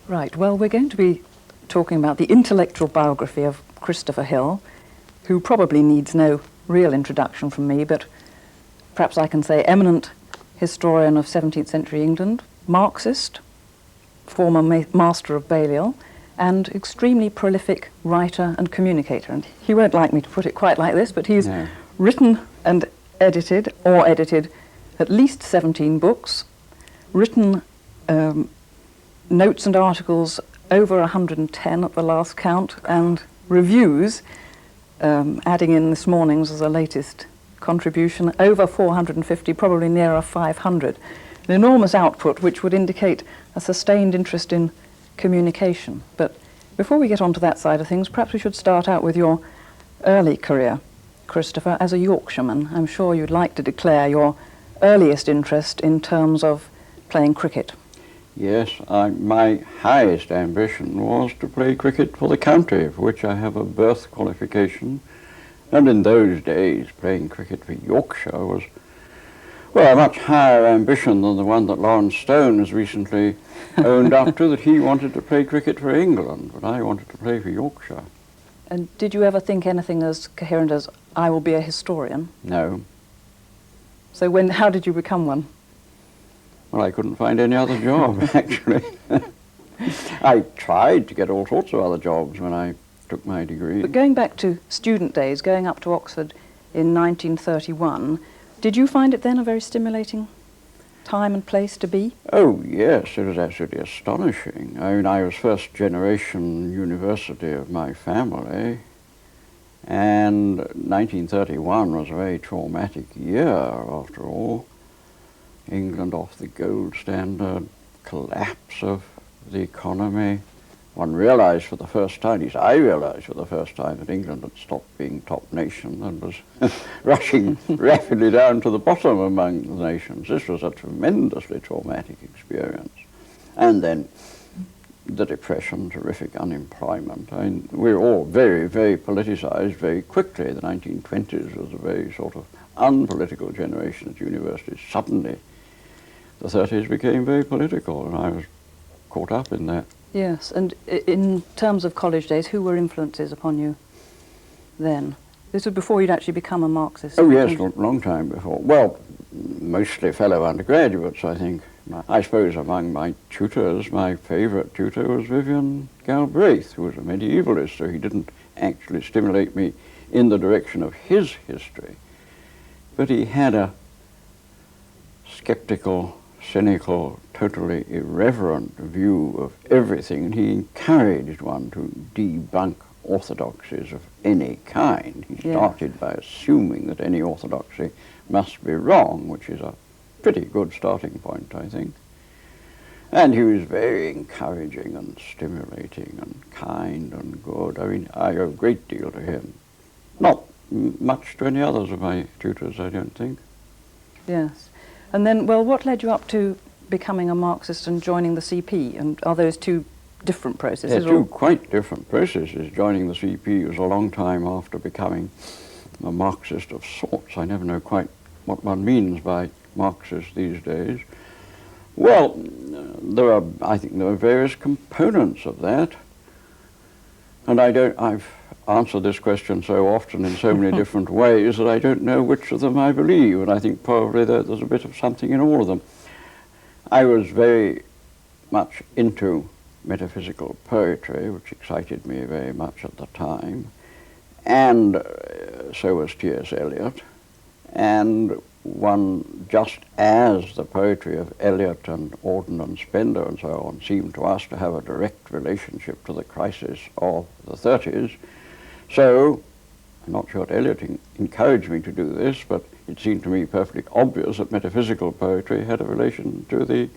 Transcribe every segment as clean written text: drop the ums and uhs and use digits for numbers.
Right, well, we're going to be talking about the intellectual biography of Christopher Hill, who probably needs no real introduction from me, but perhaps I can say eminent historian of 17th century England, Marxist, former master of Balliol, and extremely prolific writer and communicator. And he won't like me to put it quite like this, but he's written and edited, or edited, at least 17 books, written notes and articles over 110 at the last count, and reviews, adding in this morning's as a latest contribution, over 450, probably nearer 500. An enormous output which would indicate a sustained interest in communication. But before we get on to that side of things, perhaps we should start out with your early career, Christopher, as a Yorkshireman. I'm sure you'd like to declare your earliest interest in terms of playing cricket. Yes, my highest ambition was to play cricket for the county, for which I have a birth qualification. And in those days, playing cricket for Yorkshire was, well, a much higher ambition than the one that Lawrence Stone has recently owned up to, that he wanted to play cricket for England, but I wanted to play for Yorkshire. And did you ever think anything as coherent as, I will be a historian? No. So how did you become one? Well, I couldn't find any other job, actually. I tried to get all sorts of other jobs when I took my degree. But going back to student days, going up to Oxford in 1931, did you find it then a very stimulating time and place to be? Oh, yes, it was absolutely astonishing. I mean, I was first generation university of my family, and 1931 was a very traumatic year, after all. England off the gold standard, collapse of the economy. One realized for the first time, at least I realized for the first time, that England had stopped being top nation and was rushing rapidly down to the bottom among the nations. This was a tremendously traumatic experience. And then the Depression, terrific unemployment. I mean, we were all very, very politicized very quickly. The 1920s was a very sort of unpolitical generation at universities. Suddenly, the 30s became very political, and I was caught up in that. Yes, and in terms of college days, who were influences upon you then? This was before you'd actually become a Marxist. Oh yes, long time before. Well, mostly fellow undergraduates, I think. I suppose among my tutors, my favourite tutor was Vivian Galbraith, who was a medievalist, so he didn't actually stimulate me in the direction of his history. But he had a skeptical, cynical, totally irreverent view of everything, and he encouraged one to debunk orthodoxies of any kind. He started by assuming that any orthodoxy must be wrong, which is a pretty good starting point, I think. And he was very encouraging and stimulating and kind and good. I mean, I owe a great deal to him. Not much to any others of my tutors, I don't think. Yes. And then, well, what led you up to becoming a Marxist and joining the CP? And are those two different processes? They're two quite different processes. Joining the CP was a long time after becoming a Marxist of sorts. I never know quite what one means by Marxist these days. Well, I think there are various components of that. And I've answered this question so often in so many different ways that I don't know which of them I believe, and I think probably there's a bit of something in all of them. I was very much into metaphysical poetry, which excited me very much at the time, and so was T.S. Eliot, and just as the poetry of Eliot and Auden and Spender and so on seemed to us to have a direct relationship to the crisis of the 30s, so, I'm not sure that Eliot encouraged me to do this, but it seemed to me perfectly obvious that metaphysical poetry had a relation to the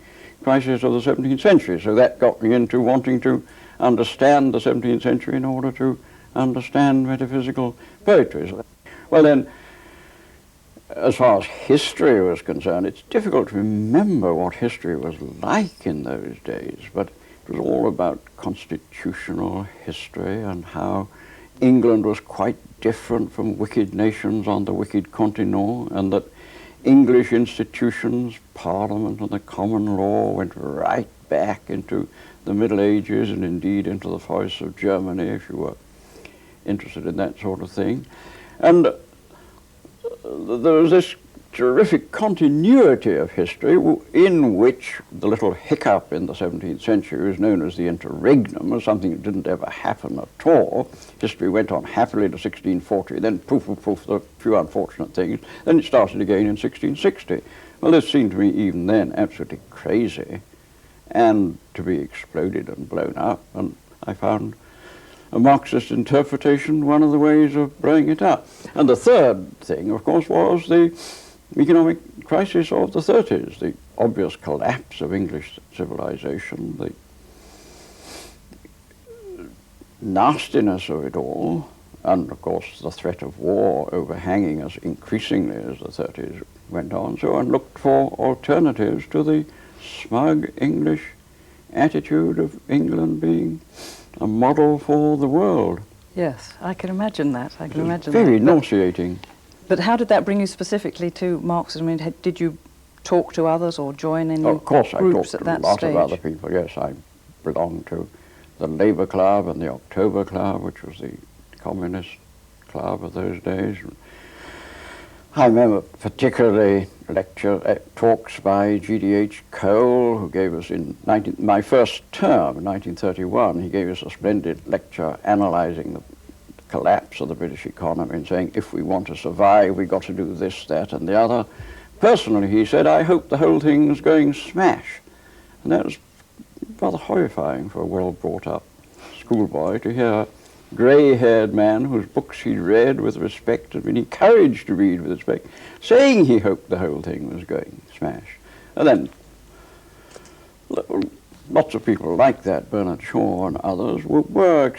crisis of the 17th century. So that got me into wanting to understand the 17th century in order to understand metaphysical poetry. Well then, as far as history was concerned, it's difficult to remember what history was like in those days, but it was all about constitutional history and how England was quite different from wicked nations on the wicked continent, and that English institutions, Parliament and the common law went right back into the Middle Ages and indeed into the forests of Germany, if you were interested in that sort of thing. And there was this terrific continuity of history in which the little hiccup in the 17th century was known as the interregnum, as something that didn't ever happen at all. History went on happily to 1640, then poof, poof, poof, there were a few unfortunate things, then it started again in 1660. Well, this seemed to me even then absolutely crazy and to be exploded and blown up, and I found a Marxist interpretation one of the ways of blowing it up. And the third thing, of course, was the economic crisis of the 30s, the obvious collapse of English civilization, the nastiness of it all, and of course the threat of war overhanging us increasingly as the 30s went on, so one looked for alternatives to the smug English attitude of England being a model for the world. Yes, I can imagine that. I can imagine very that. nauseating. But how did that bring you specifically to Marxism? I mean, did you talk to others or join any Of course, I groups talked at to a that lot stage? of other people. Yes, I belonged to the Labour Club and the October Club, which was the communist club of those days. I remember particularly talks by G.D.H. Cole, who gave us my first term in 1931, he gave us a splendid lecture analysing the collapse of the British economy and saying, if we want to survive, we've got to do this, that, and the other. Personally, he said, I hope the whole thing's going smash. And that was rather horrifying for a well-brought-up schoolboy to hear a grey-haired man whose books he'd read with respect and been encouraged to read with respect, saying he hoped the whole thing was going smash. And then lots of people like that, Bernard Shaw and others, were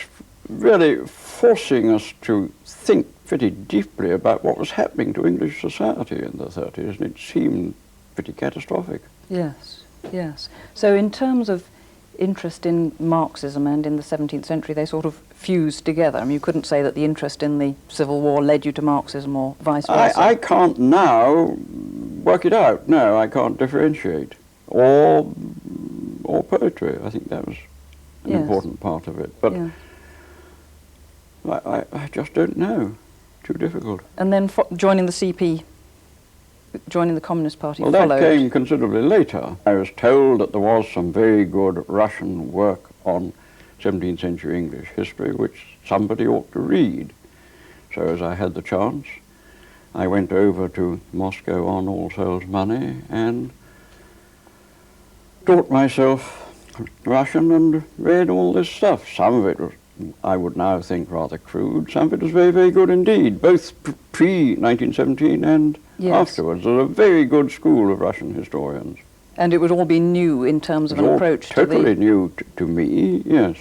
really forcing us to think pretty deeply about what was happening to English society in the 30s, and it seemed pretty catastrophic. Yes, yes. So in terms of interest in Marxism and in the 17th century, they sort of fused together. I mean, you couldn't say that the interest in the Civil War led you to Marxism or vice versa. I can't now work it out. No, I can't differentiate. Or poetry. I think that was an important part of it. But I just don't know. Too difficult. And then joining the CP, joining the Communist Party followed. Well, that came considerably later. I was told that there was some very good Russian work on 17th century English history which somebody ought to read. So as I had the chance, I went over to Moscow on All Souls money and taught myself Russian and read all this stuff. Some of it was, I would now think, rather crude. Some of it was very, very good indeed, both pre-1917 and afterwards. There was a very good school of Russian historians. And it would all be new in terms of an approach to the... Totally new to me, yes.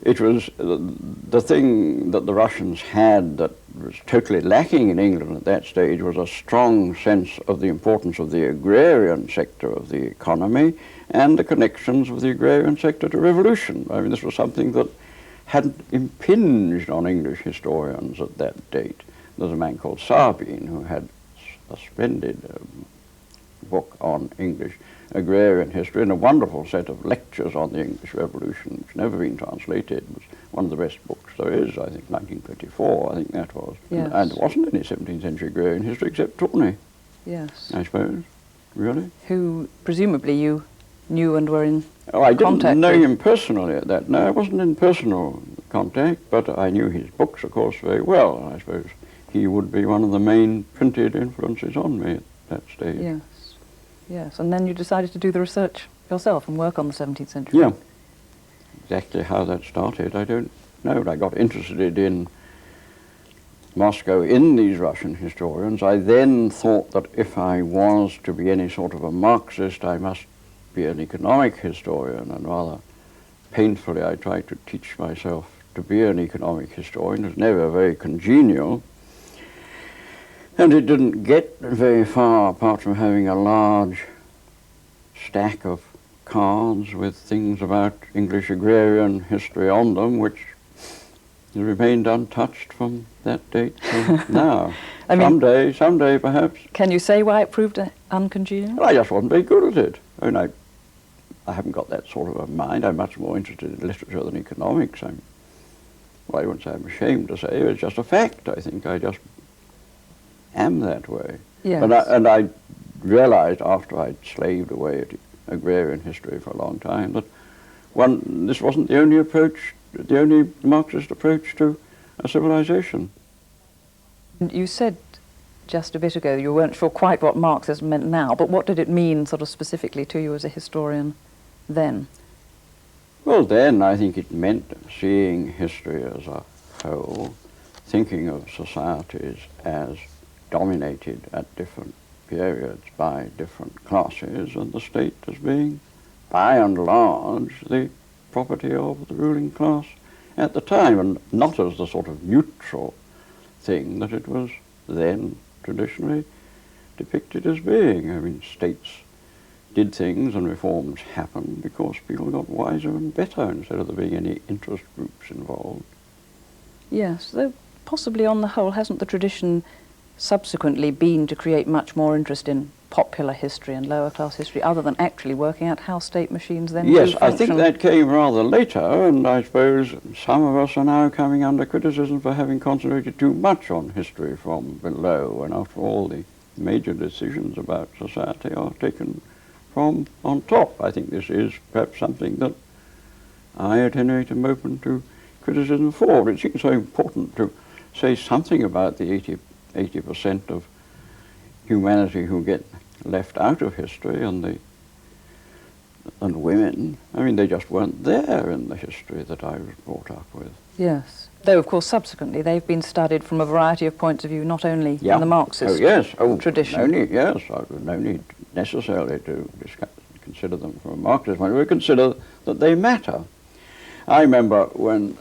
It was the thing that the Russians had that was totally lacking in England at that stage was a strong sense of the importance of the agrarian sector of the economy and the connections of the agrarian sector to revolution. I mean, this was something that hadn't impinged on English historians at that date. There's a man called Sabine who had a splendid book on English agrarian history and a wonderful set of lectures on the English Revolution, which never been translated. It was one of the best books there is, I think, 1924, I think that was. Yes. And there wasn't any 17th century agrarian history except Tawney. Yes. I suppose. Really? Who, presumably, you knew and were in I contact didn't know with. him personally at that. No, I wasn't in personal contact, but I knew his books, of course, very well. And I suppose he would be one of the main printed influences on me at that stage. Yes, yes. And then you decided to do the research yourself and work on the 17th century. Yeah. Exactly how that started, I don't know. But I got interested in Moscow in these Russian historians. I then thought that if I was to be any sort of a Marxist, I must be an economic historian, and rather painfully I tried to teach myself to be an economic historian. It was never very congenial, and it didn't get very far apart from having a large stack of cards with things about English agrarian history on them, which remained untouched from that date till now. I mean, someday perhaps. Can you say why it proved uncongenial? Well, I just wasn't very good at it. I mean, I I haven't got that sort of a mind. I'm much more interested in literature than economics. Well, I wouldn't say I'm ashamed to say it. It's just a fact. I think I just am that way. Yes. And I realized after I'd slaved away at agrarian history for a long time that this wasn't the only approach, the only Marxist approach to a civilization. You said just a bit ago you weren't sure quite what Marxism meant now, but what did it mean sort of specifically to you as a historian then? Well, then I think it meant seeing history as a whole, thinking of societies as dominated at different periods by different classes, and the state as being, by and large, the property of the ruling class at the time, and not as the sort of neutral thing that it was then traditionally depicted as being. I mean, states did things and reforms happened because people got wiser and better instead of there being any interest groups involved. Yes, though possibly on the whole hasn't the tradition subsequently been to create much more interest in popular history and lower class history other than actually working out how state machines then Yes, do I function? think that came rather later, and I suppose some of us are now coming under criticism for having concentrated too much on history from below, and after all the major decisions about society are taken from on top. I think this is perhaps something that I at any rate am open to criticism for, but it seems so important to say something about the 80% of humanity who get left out of history, and women. I mean, they just weren't there in the history that I was brought up with. Yes. Though, of course, subsequently they've been studied from a variety of points of view, not only in the Marxist tradition. No need necessarily to consider them from a Marxist point of view. We consider that they matter. I remember when,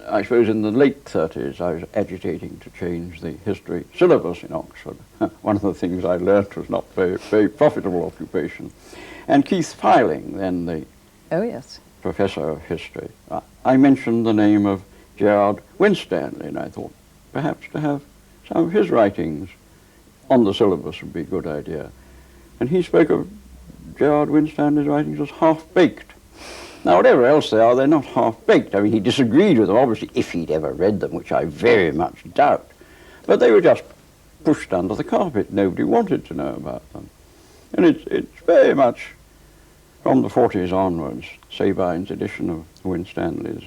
I suppose in the late 30s, I was agitating to change the history syllabus in Oxford. One of the things I learnt was not a very profitable occupation. And Keith Filing, then the professor of history, I mentioned the name of Gerard Winstanley, and I thought perhaps to have some of his writings on the syllabus would be a good idea. And he spoke of Gerard Winstanley's writings as half-baked. Now, whatever else they are, they're not half-baked. I mean, he disagreed with them, obviously, if he'd ever read them, which I very much doubt. But they were just pushed under the carpet. Nobody wanted to know about them. And it's very much from the 40s onwards, Sabine's edition of Winstanley's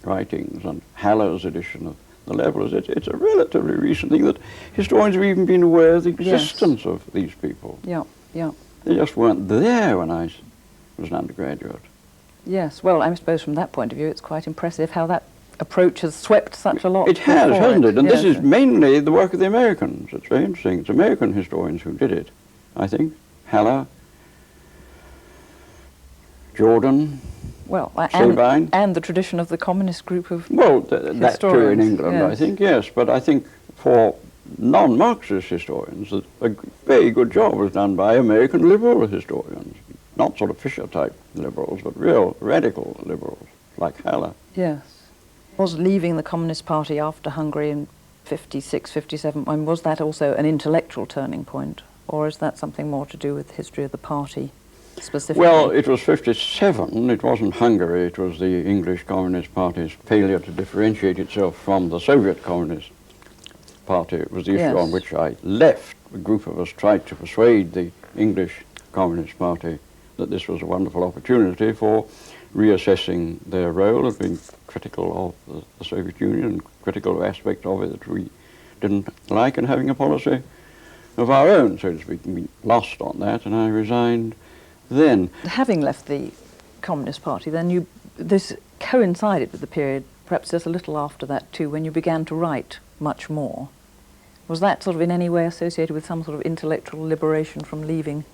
writings and Haller's edition of the Levellers, it's a relatively recent thing that historians have even been aware of the existence of these people. Yeah. They just weren't there when I was an undergraduate. Yes, well, I suppose from that point of view it's quite impressive how that approach has swept such a lot. It has, hasn't it? And this is mainly the work of the Americans. It's very interesting. It's American historians who did it, I think. Haller, Jordan, Sabine. And the tradition of the communist group of that too in England, yes. I think, yes. But I think for non-Marxist historians, a very good job was done by American liberal historians. Not sort of Fisher-type liberals, but real radical liberals, like Haller. Yes. Was leaving the Communist Party after Hungary in 56, 57, and was that also an intellectual turning point? Or is that something more to do with the history of the party specifically? Well, it was 57. It wasn't Hungary. It was the English Communist Party's failure to differentiate itself from the Soviet Communist Party. It was the issue on which I left. A group of us tried to persuade the English Communist Party that this was a wonderful opportunity for reassessing their role of being critical of the Soviet Union and critical of aspects of it that we didn't like, and having a policy of our own, so to speak. We lost on that, and I resigned then. Having left the Communist Party, then this coincided with the period, perhaps just a little after that too, when you began to write much more. Was that sort of in any way associated with some sort of intellectual liberation from leaving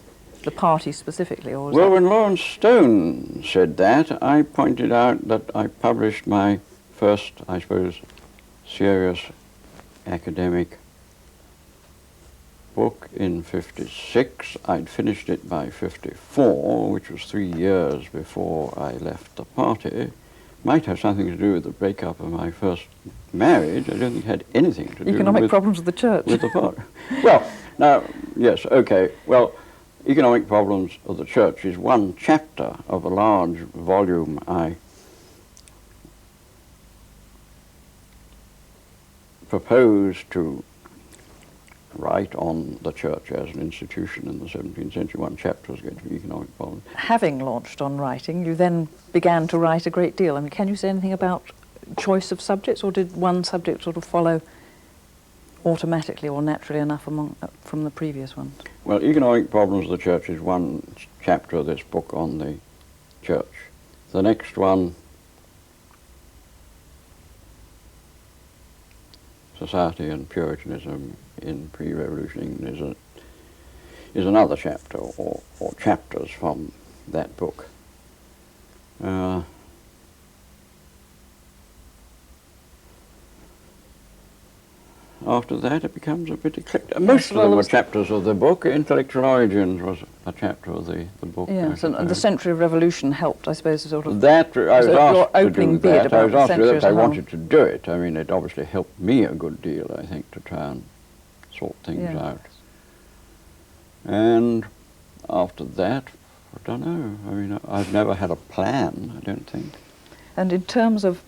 the party specifically? Or well, when Lawrence Stone said that, I pointed out that I published my first, I suppose, serious academic book in 56. I'd finished it by 54, which was 3 years before I left the party. Might have something to do with the breakup of my first marriage. I don't think it had anything to do with economic problems of the church. With the party. Well, now, yes, okay. Well, Economic Problems of the Church is one chapter of a large volume I propose to write on the Church as an institution in the 17th century. One chapter is going to be Economic Problems. Having launched on writing, you then began to write a great deal. I mean, can you say anything about choice of subjects, or did one subject sort of follow automatically or naturally enough from the previous ones? Well, Economic Problems of the Church is one chapter of this book on the Church. The next one, Society and Puritanism in Pre-Revolution England, is another chapter, or chapters from that book. After that, it becomes a bit eclectic. Most of them were chapters of the book. Intellectual Origins was a chapter of the book. Yes, and the Century of Revolution helped, I suppose, to sort of... That, I was asked to do that. I was asked to do it, but I wanted to do it. I mean, it obviously helped me a good deal, I think, to try and sort things out. And after that, I don't know. I mean, I've never had a plan, I don't think. And in terms of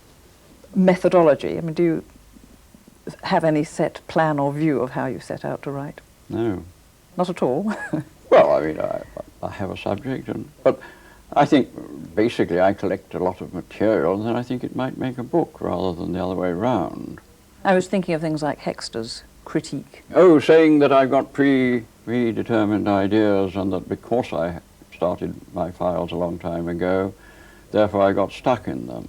methodology, I mean, do you have any set plan or view of how you set out to write? No. Not at all? Well, I mean, I have a subject, but I think basically I collect a lot of material, and then I think it might make a book rather than the other way around. I was thinking of things like Hexter's critique. Oh, saying that I've got predetermined ideas, and that because I started my files a long time ago, therefore I got stuck in them.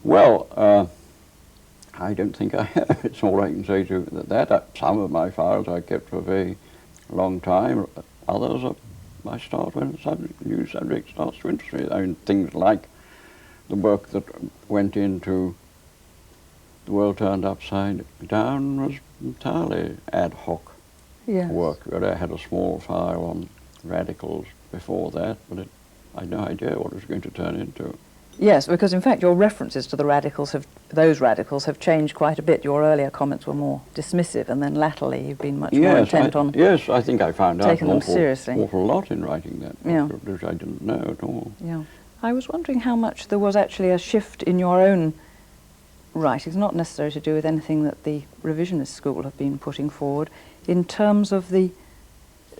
Well, I don't think I have. It's all I can say to that. Some of my files I kept for a very long time. Others I start when a new subject starts to interest me. I mean, things like the work that went into The World Turned Upside Down was entirely ad hoc work. I had a small file on radicals before that, but I had no idea what it was going to turn into. Yes, because in fact your references to those radicals have changed quite a bit. Your earlier comments were more dismissive, and then latterly you've been much more intent on yes, I think I found out taking them seriously. Awful lot in writing that book, which I didn't know at all. Yeah. I was wondering how much there was actually a shift in your own writings, not necessarily to do with anything that the revisionist school have been putting forward, in terms of the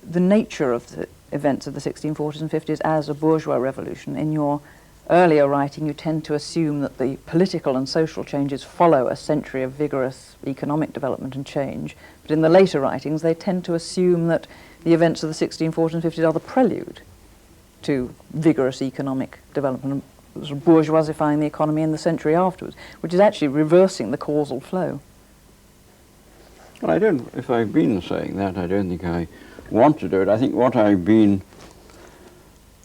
nature of the events of the 1640s and 50s as a bourgeois revolution. In your earlier writing, you tend to assume that the political and social changes follow a century of vigorous economic development and change, but in the later writings they tend to assume that the events of the 1640s and 50s are the prelude to vigorous economic development, and bourgeoisifying the economy in the century afterwards, which is actually reversing the causal flow. Well, if I've been saying that, I don't think I want to do it. I think what I've been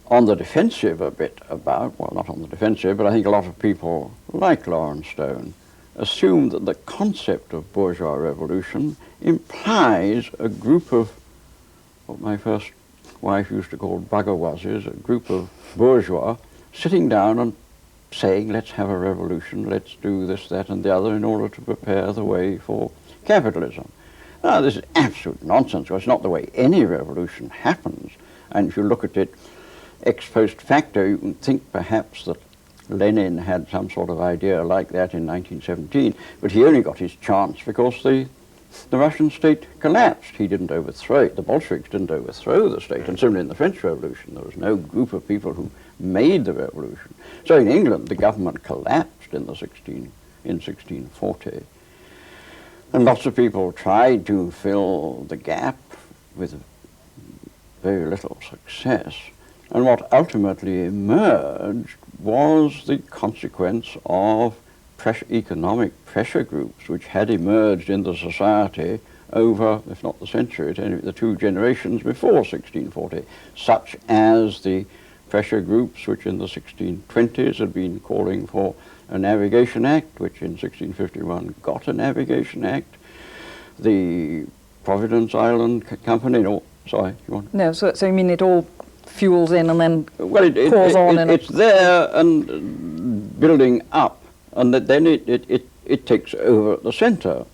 on the defensive a bit about, well, not on the defensive, but I think a lot of people, like Lawrence Stone, assume that the concept of bourgeois revolution implies a group of what my first wife used to call buggerwuzzies, a group of bourgeois sitting down and saying, let's have a revolution, let's do this, that, and the other in order to prepare the way for capitalism. Now, this is absolute nonsense. Well, it's not the way any revolution happens. And if you look at it ex post facto, you can think perhaps that Lenin had some sort of idea like that in 1917, but he only got his chance because the Russian state collapsed. He didn't overthrow it. The Bolsheviks didn't overthrow the state, and similarly in the French Revolution, there was no group of people who made the revolution. So in England, the government collapsed in 1640. And lots of people tried to fill the gap with very little success. And what ultimately emerged was the consequence of economic pressure groups which had emerged in the society over, if not the century, at any rate, the 2 generations before 1640, such as the pressure groups which in the 1620s had been calling for a Navigation Act, which in 1651 got a Navigation Act. The Providence Island Company, no, sorry, you want? No, so you mean it all fuels in and then well, pours on? It's there and building up, and then it takes over at the centre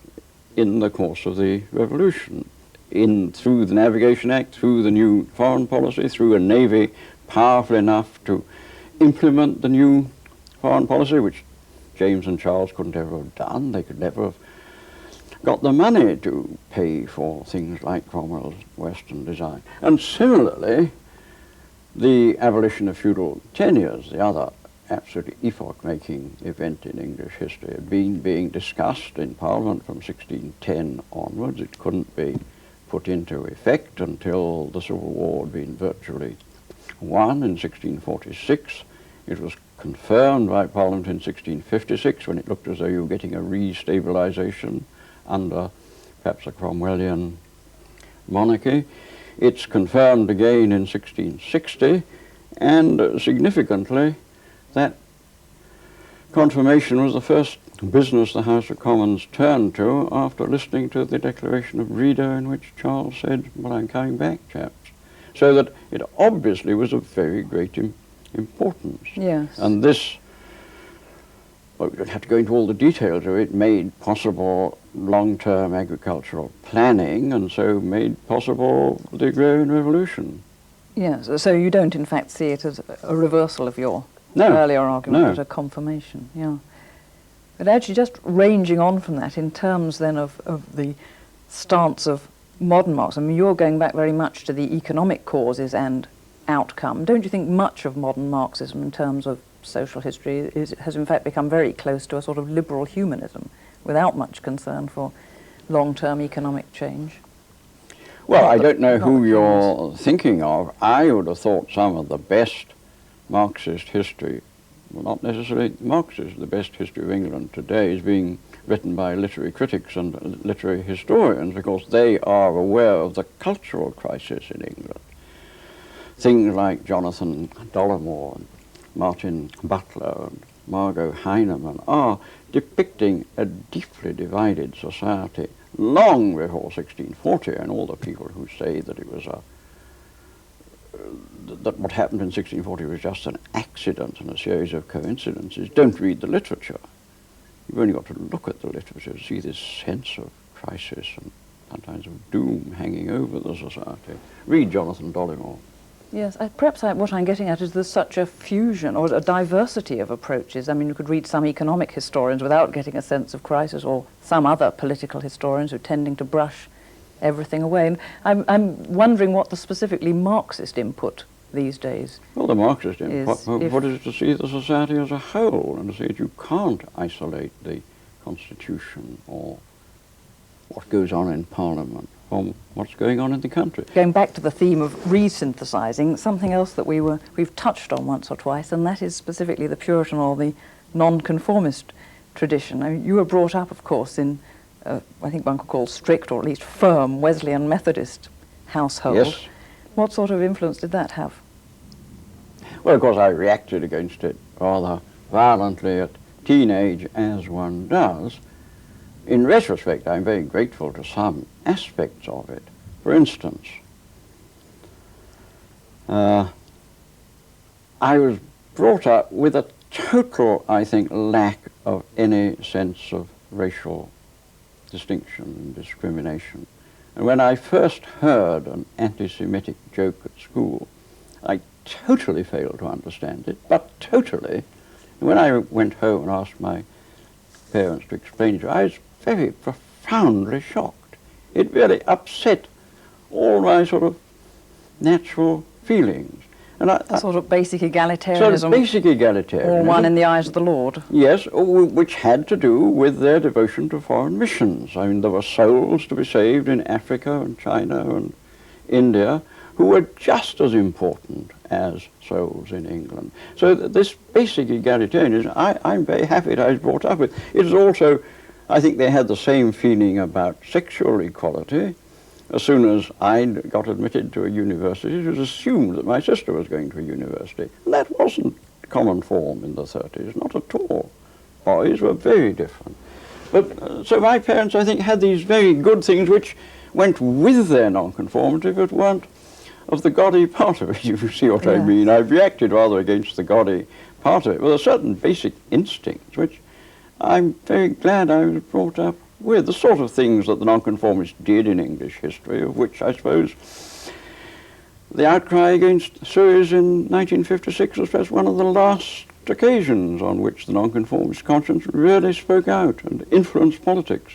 in the course of the revolution. through the Navigation Act, through the new foreign policy, through a navy powerful enough to implement the new foreign policy, which James and Charles couldn't ever have done. They could never have got the money to pay for things like Cromwell's Western design. And similarly, the abolition of feudal tenures, the other absolutely epoch-making event in English history, had been being discussed in Parliament from 1610 onwards. It couldn't be put into effect until the Civil War had been virtually won in 1646. It was confirmed by Parliament in 1656 when it looked as though you were getting a re-stabilization under perhaps a Cromwellian monarchy. It's confirmed again in 1660, and significantly, that confirmation was the first business the House of Commons turned to after listening to the Declaration of Breda, in which Charles said, "Well, I'm coming back, chaps." So that it obviously was of very great importance. Yes. And this, well, we don't have to go into all the details of it, made possible long-term agricultural planning, and so made possible the Agrarian Revolution. Yes, so you don't in fact see it as a reversal of your No, earlier argument, no. but a confirmation, yeah. But actually just ranging on from that in terms then of the stance of modern Marxism, I mean, you're going back very much to the economic causes and outcome. Don't you think much of modern Marxism in terms of social history has in fact become very close to a sort of liberal humanism without much concern for long-term economic change? Well, I don't know who you're thinking of. I would have thought some of the best Marxist history, well, not necessarily Marxist, the best history of England today is being written by literary critics and literary historians, because they are aware of the cultural crisis in England. Things like Jonathan Dollimore and Martin Butler and Margot Heinemann are depicting a deeply divided society long before 1640, and all the people who say that it was that what happened in 1640 was just an accident and a series of coincidences don't read the literature. You've only got to look at the literature to see this sense of crisis and sometimes of doom hanging over the society. Read Jonathan Dollimore. Yes, perhaps what I'm getting at is there's such a fusion or a diversity of approaches. I mean, you could read some economic historians without getting a sense of crisis, or some other political historians who are tending to brush everything away. And I'm wondering what the specifically Marxist input these days. Well, the Marxist input, what is it to see the society as a whole, and to see that you can't isolate the Constitution or what goes on in Parliament from what's going on in the country. Going back to the theme of re-synthesizing, something else that we've touched on once or twice, and that is specifically the Puritan or the non-conformist tradition. I mean, you were brought up, of course, in I think one could call strict or at least firm Wesleyan Methodist household. Yes. What sort of influence did that have? Well, of course, I reacted against it rather violently at teenage, as one does. In retrospect, I'm very grateful to some aspects of it. For instance, I was brought up with a total, I think, lack of any sense of racial distinction and discrimination. And when I first heard an anti-Semitic joke at school, I totally failed to understand it, but totally. And when I went home and asked my parents to explain it, I was very profoundly shocked. It really upset all my sort of natural feelings. And A sort of basic egalitarianism. sort of basic egalitarianism. All one in the eyes of the Lord. Yes, which had to do with their devotion to foreign missions. I mean, there were souls to be saved in Africa and China and India who were just as important as souls in England. So this basic egalitarianism, I'm very happy that I was brought up with. It is also, I think they had the same feeling about sexual equality. As soon as I got admitted to a university, it was assumed that my sister was going to a university. And that wasn't common form in the 30s, not at all. Boys were very different. But so my parents, I think, had these very good things which went with their nonconformity, but weren't of the gaudy part of it, if you see what I mean. I've reacted rather against the gaudy part of it, with a certain basic instincts, which I'm very glad I was brought up with the sort of things that the nonconformists did in English history, of which I suppose the outcry against Suez in 1956 was perhaps one of the last occasions on which the nonconformist conscience really spoke out and influenced politics.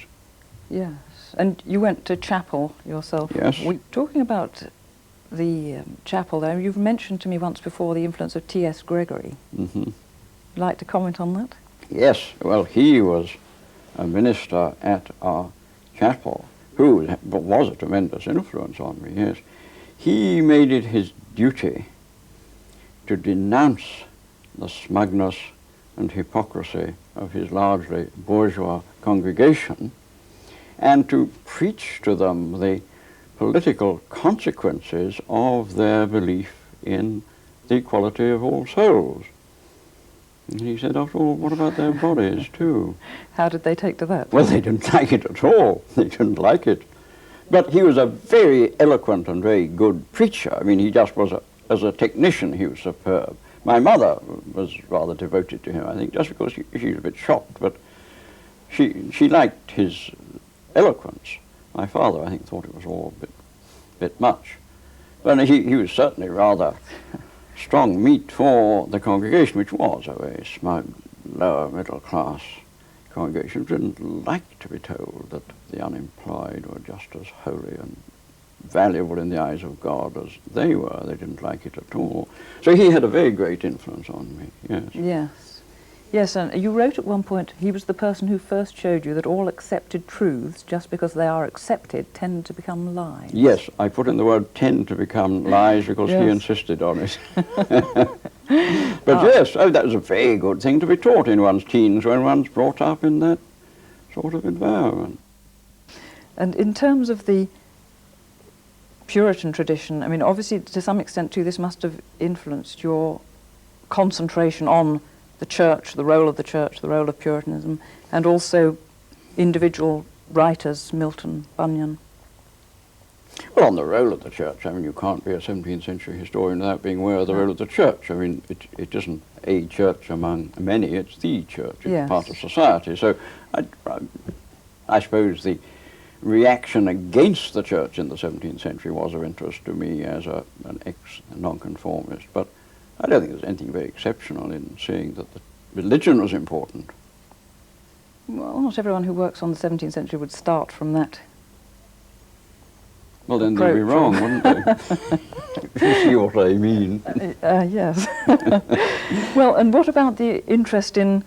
Yes. And you went to chapel yourself. Yes. Talking about the chapel there, you've mentioned to me once before the influence of T.S. Gregory. Mm-hmm. Like to comment on that? Yes, well, he was a minister at our chapel who was a tremendous influence on me, yes. He made it his duty to denounce the smugness and hypocrisy of his largely bourgeois congregation and to preach to them the political consequences of their belief in the equality of all souls. And he said, after all, what about their bodies too? How did they take to that? Well, they didn't like it at all. They didn't like it. But he was a very eloquent and very good preacher. I mean, he just was, as a technician, he was superb. My mother was rather devoted to him, I think, just because she was a bit shocked, but she liked his eloquence. My father, I think, thought it was all a bit much. But he was certainly rather strong meat for the congregation, which was a very smug, lower middle class congregation. Didn't like to be told that the unemployed were just as holy and valuable in the eyes of God as they were. They didn't like it at all. So he had a very great influence on me, yes. Yes. Yes, and you wrote at one point, he was the person who first showed you that all accepted truths, just because they are accepted, tend to become lies. Yes, I put in the word tend to become lies because he insisted on it. But yes, that was a very good thing to be taught in one's teens when one's brought up in that sort of environment. And in terms of the Puritan tradition, I mean, obviously, to some extent, too, this must have influenced your concentration on the church, the role of the church, the role of Puritanism, and also individual writers, Milton, Bunyan. Well, on the role of the church, I mean, you can't be a 17th century historian without being aware of the role of the church. I mean, it isn't a church among many, it's the church, it's part of society. So I suppose the reaction against the church in the 17th century was of interest to me as an ex-nonconformist, but I don't think there's anything very exceptional in seeing that the religion was important. Well, not everyone who works on the 17th century would start from that. Well, then they'd be wrong, wouldn't they? If you see what I mean. Yes. Well, and what about the interest in,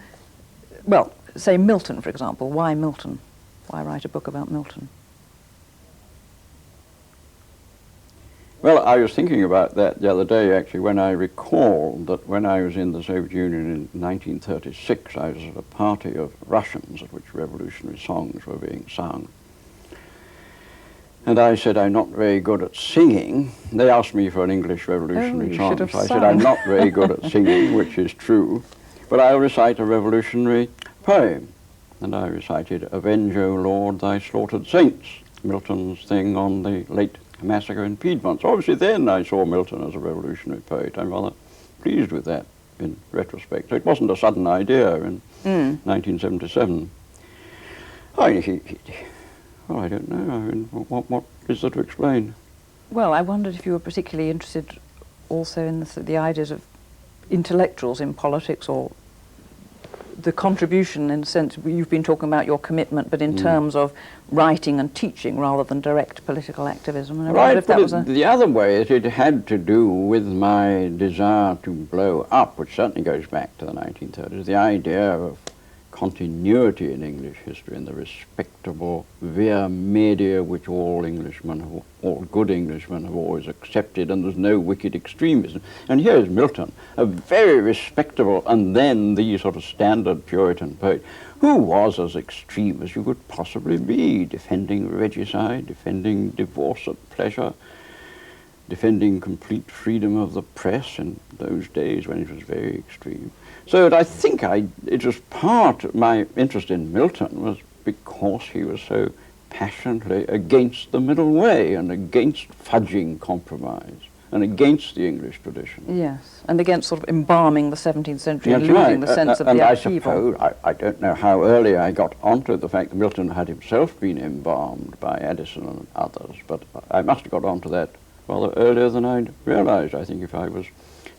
well, say Milton, for example? Why Milton? Why write a book about Milton? Well, I was thinking about that the other day, actually, when I recalled that when I was in the Soviet Union in 1936, I was at a party of Russians at which revolutionary songs were being sung. And I said, I'm not very good at singing. They asked me for an English revolutionary song, so I said, I'm not very good at singing, which is true, but I'll recite a revolutionary poem. And I recited, Avenge, O Lord, thy slaughtered saints, Milton's thing on the late massacre in Piedmont. So obviously then I saw Milton as a revolutionary poet. I'm rather pleased with that in retrospect. So it wasn't a sudden idea in 1977. Well, I don't know. I mean, what is there to explain? Well, I wondered if you were particularly interested also in the ideas of intellectuals in politics, or the contribution, in a sense, you've been talking about your commitment, but in terms of writing and teaching rather than direct political activism. And I wondered if that was the other way, it had to do with my desire to blow up, which certainly goes back to the 1930s, the idea of continuity in English history and the respectable via media which all good Englishmen have always accepted, and there's no wicked extremism. And here's Milton, a very respectable and then the sort of standard Puritan poet, who was as extreme as you could possibly be, defending regicide, defending divorce at pleasure, defending complete freedom of the press in those days when it was very extreme. So I think it was part of my interest in Milton was because he was so passionately against the middle way and against fudging compromise and against the English tradition. Yes, and against sort of embalming the 17th century and That's losing right. the sense of And the I upheaval. suppose, I don't know how early I got onto the fact that Milton had himself been embalmed by Addison and others, but I must have got onto that rather earlier than I'd realised. I think if I was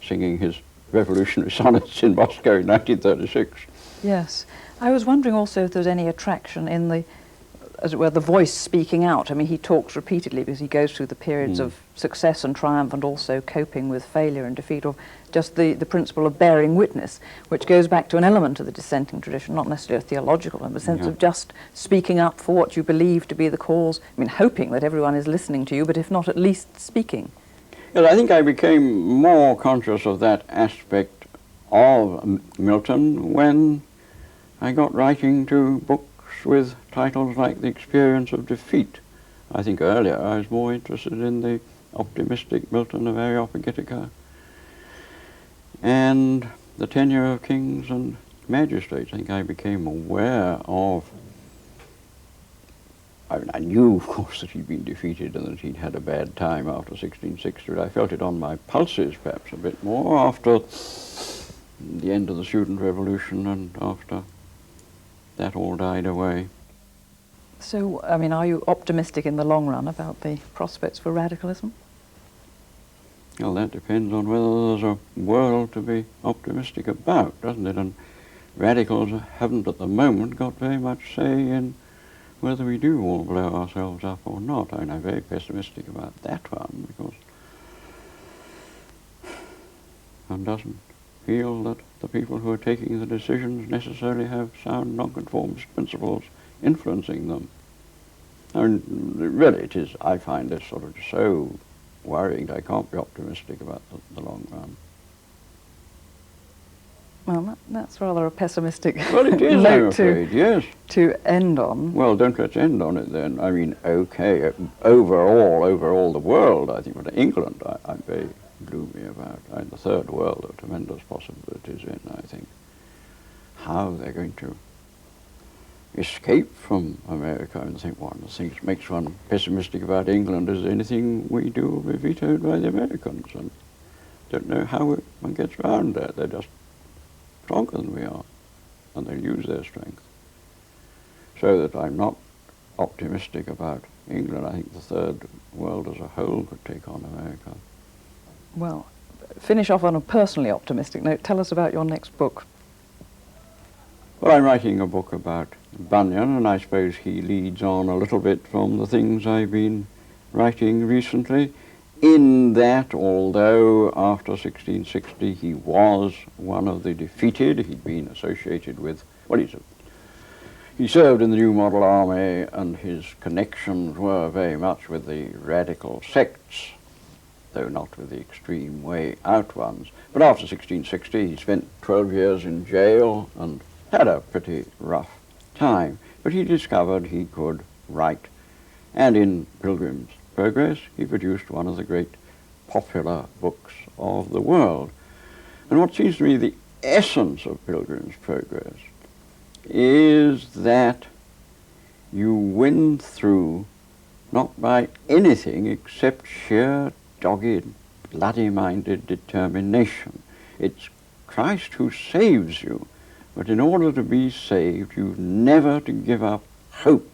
singing his revolutionary sonnets in Moscow in 1936. Yes. I was wondering also if there was any attraction in the, as it were, the voice speaking out. I mean, he talks repeatedly because he goes through the periods of success and triumph and also coping with failure and defeat, or just the principle of bearing witness, which goes back to an element of the dissenting tradition, not necessarily a theological one, but a sense of just speaking up for what you believe to be the cause. I mean, hoping that everyone is listening to you, but if not, at least speaking. Well, I think I became more conscious of that aspect of Milton when I got writing to books with titles like The Experience of Defeat. I think earlier I was more interested in the optimistic Milton of Areopagitica and the tenure of kings and magistrates. I think I became aware of, I mean, I knew, of course, that he'd been defeated and that he'd had a bad time after 1660, but I felt it on my pulses perhaps a bit more after the end of the Student Revolution and after that all died away. So, I mean, are you optimistic in the long run about the prospects for radicalism? Well, that depends on whether there's a world to be optimistic about, doesn't it? And radicals haven't at the moment got very much say in whether we do all blow ourselves up or not. I mean, I'm very pessimistic about that one because one doesn't feel that the people who are taking the decisions necessarily have sound nonconformist principles influencing them. I mean, really it is, I find this sort of so worrying that I can't be optimistic about the long run. Well, that's rather a pessimistic Well, it is, I'm note afraid, yes. to end on. Well, don't let's end on it then. I mean, okay, overall the world, I think, but England, I'm very gloomy about. And the third world, there are tremendous possibilities in, I think. How they're going to escape from America. And I think one of the things that makes one pessimistic about England is anything we do will be vetoed by the Americans. And don't know how one gets around that. They're just stronger than we are, and they'll use their strength. So that I'm not optimistic about England. I think the third world as a whole could take on America. Well, finish off on a personally optimistic note. Tell us about your next book. Well, I'm writing a book about Bunyan, and I suppose he leads on a little bit from the things I've been writing recently, in that although after 1660 he was one of the defeated, he'd been associated with, well, he served in the New Model Army, and his connections were very much with the radical sects, though not with the extreme way out ones. But after 1660 he spent 12 years in jail and had a pretty rough time. But he discovered he could write, and in Pilgrim's Progress he produced one of the great popular books of the world. And what seems to me the essence of Pilgrim's Progress is that you win through not by anything except sheer dogged, bloody-minded determination. It's Christ who saves you, but in order to be saved, you've never to give up hope.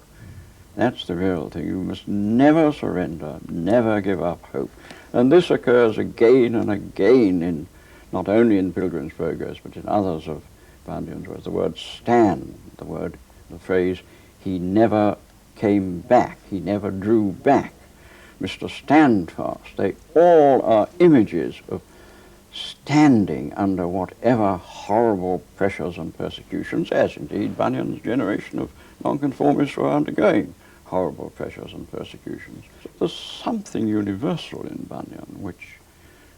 That's the real thing. You must never surrender, never give up hope. And this occurs again and again in, not only in Pilgrim's Progress, but in others of Bunyan's words. The word stand, the phrase, he never came back, he never drew back. Mr. Standfast, they all are images of standing under whatever horrible pressures and persecutions, as indeed Bunyan's generation of nonconformists were undergoing horrible pressures and persecutions. So there's something universal in Bunyan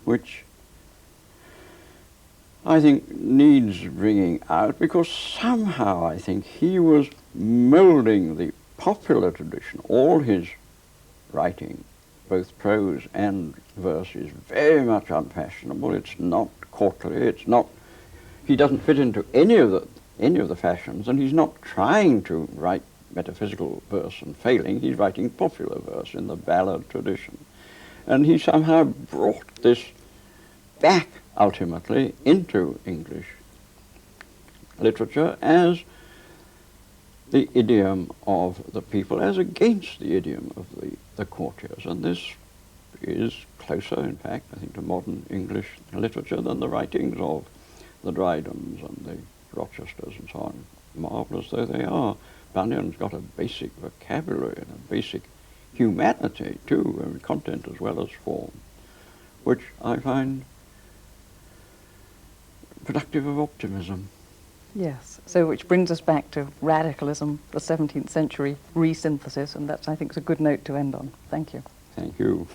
which I think needs bringing out, because somehow I think he was moulding the popular tradition. All his writing, both prose and verse, is very much unfashionable. It's not courtly. It's not. He doesn't fit into any of the fashions, and he's not trying to write metaphysical verse and failing. He's writing popular verse in the ballad tradition, And he somehow brought this back, ultimately, into English literature as the idiom of the people, as against the idiom of the courtiers. And this is closer, in fact, I think, to modern English literature than the writings of the Drydens and the Rochesters and so on, marvellous though they are. Bunyan's got a basic vocabulary and a basic humanity too, and content as well as form, which I find productive of optimism. Yes, so which brings us back to radicalism, the 17th century resynthesis, and that's, I think, is a good note to end on. Thank you. Thank you.